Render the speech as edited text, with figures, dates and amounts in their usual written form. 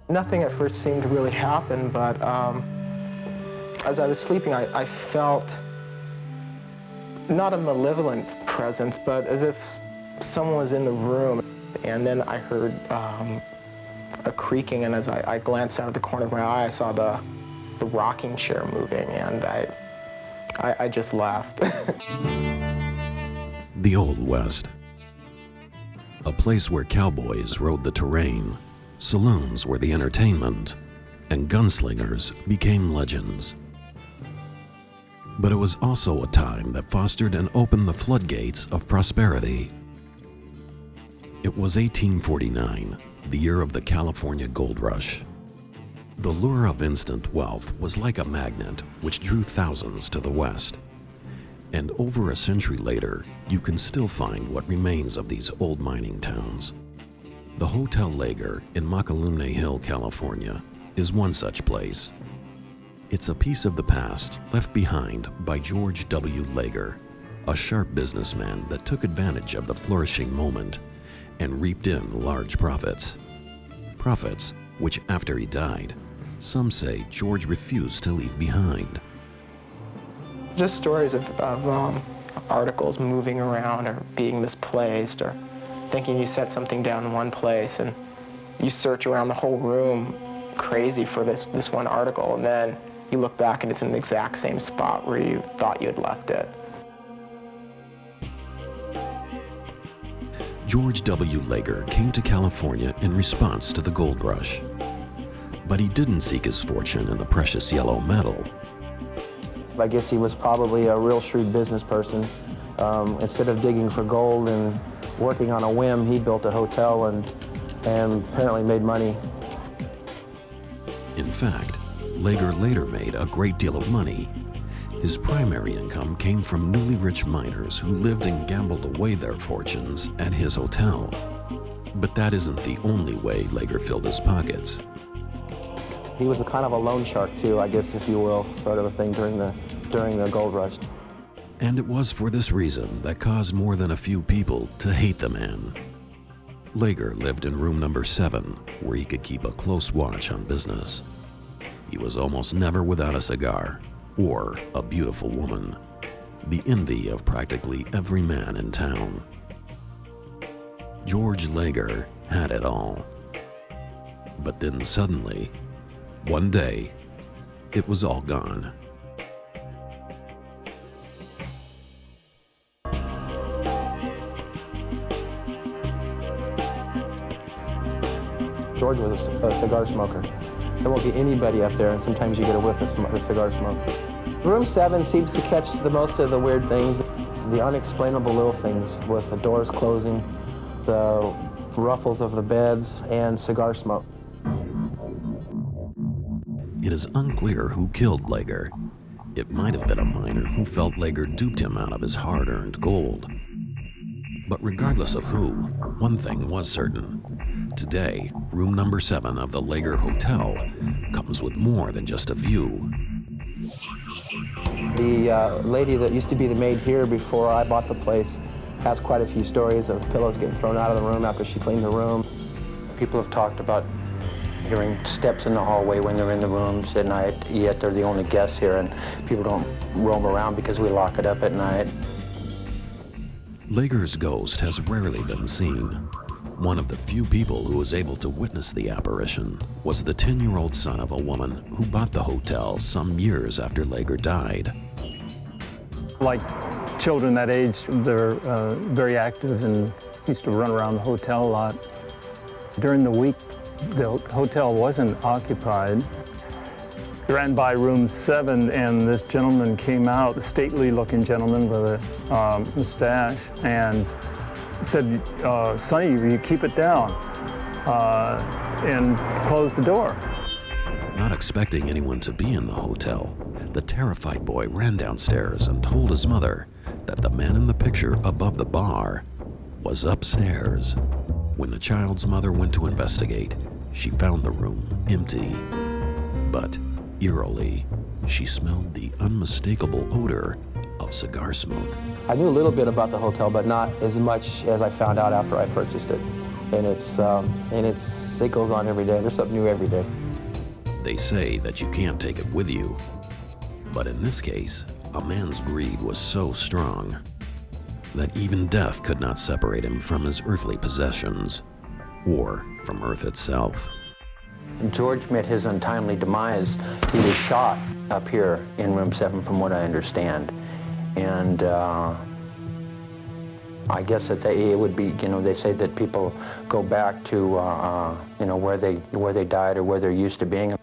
Nothing at first seemed to really happen, but as I was sleeping, I felt not a malevolent presence, but as if someone was in the room. And then I heard a creaking, and as I glanced out of the corner of my eye, I saw the rocking chair moving, and I just laughed. The Old West. A place where cowboys rode the terrain, saloons were the entertainment, and gunslingers became legends. But it was also a time that fostered and opened the floodgates of prosperity. It was 1849, the year of the California Gold Rush. The lure of instant wealth was like a magnet which drew thousands to the West. And over a century later, you can still find what remains of these old mining towns. The Hotel Lager in Macalumne Hill, California, is one such place. It's a piece of the past left behind by George W. Lager, a sharp businessman that took advantage of the flourishing moment and reaped in large profits. Profits which, after he died, some say George refused to leave behind. Just stories of articles moving around or being misplaced, or thinking you set something down in one place and you search around the whole room crazy for this one article, and then you look back and it's in the exact same spot where you thought you had left it. George W. Lager came to California in response to the gold rush. But he didn't seek his fortune in the precious yellow metal. I guess he was probably a real shrewd business person. Instead of digging for gold and working on a whim, he built a hotel and apparently made money. In fact, Lager later made a great deal of money. His primary income came from newly rich miners who lived and gambled away their fortunes at his hotel. But that isn't the only way Lager filled his pockets. He was a kind of a loan shark too, I guess, if you will, sort of a thing during the gold rush. And it was for this reason that caused more than a few people to hate the man. Lager lived in room number 7, where he could keep a close watch on business. He was almost never without a cigar or a beautiful woman, the envy of practically every man in town. George Lager had it all. But then suddenly, one day, it was all gone. George was a cigar smoker. There won't be anybody up there, and sometimes you get a whiff of the cigar smoke. Room 7 seems to catch the most of the weird things, the unexplainable little things, with the doors closing, the ruffles of the beds, and cigar smoke. It is unclear who killed Lager. It might have been a miner who felt Lager duped him out of his hard-earned gold. But regardless of who, one thing was certain. Today, room number 7 of the Lager Hotel comes with more than just a view. The lady that used to be the maid here before I bought the place has quite a few stories of pillows getting thrown out of the room after she cleaned the room. People have talked about hearing steps in the hallway when they're in the rooms at night, yet they're the only guests here, and people don't roam around because we lock it up at night. Lager's ghost has rarely been seen. One of the few people who was able to witness the apparition was the 10-year-old son of a woman who bought the hotel some years after Lager died. Like children that age, they're very active and used to run around the hotel a lot. During the week, the hotel wasn't occupied. We ran by room 7, and this gentleman came out, a stately-looking gentleman with a mustache, and said, "Sonny, you keep it down," and closed the door. Not expecting anyone to be in the hotel, the terrified boy ran downstairs and told his mother that the man in the picture above the bar was upstairs. When the child's mother went to investigate, she found the room empty. But eerily, she smelled the unmistakable odor of cigar smoke. I knew a little bit about the hotel, but not as much as I found out after I purchased it. And it goes on every day. There's something new every day. They say that you can't take it with you. But in this case, a man's greed was so strong that even death could not separate him from his earthly possessions or from Earth itself. George met his untimely demise. He was shot up here in room 7, from what I understand. And I guess that it would be, they say that people go back to, where they died or where they're used to being.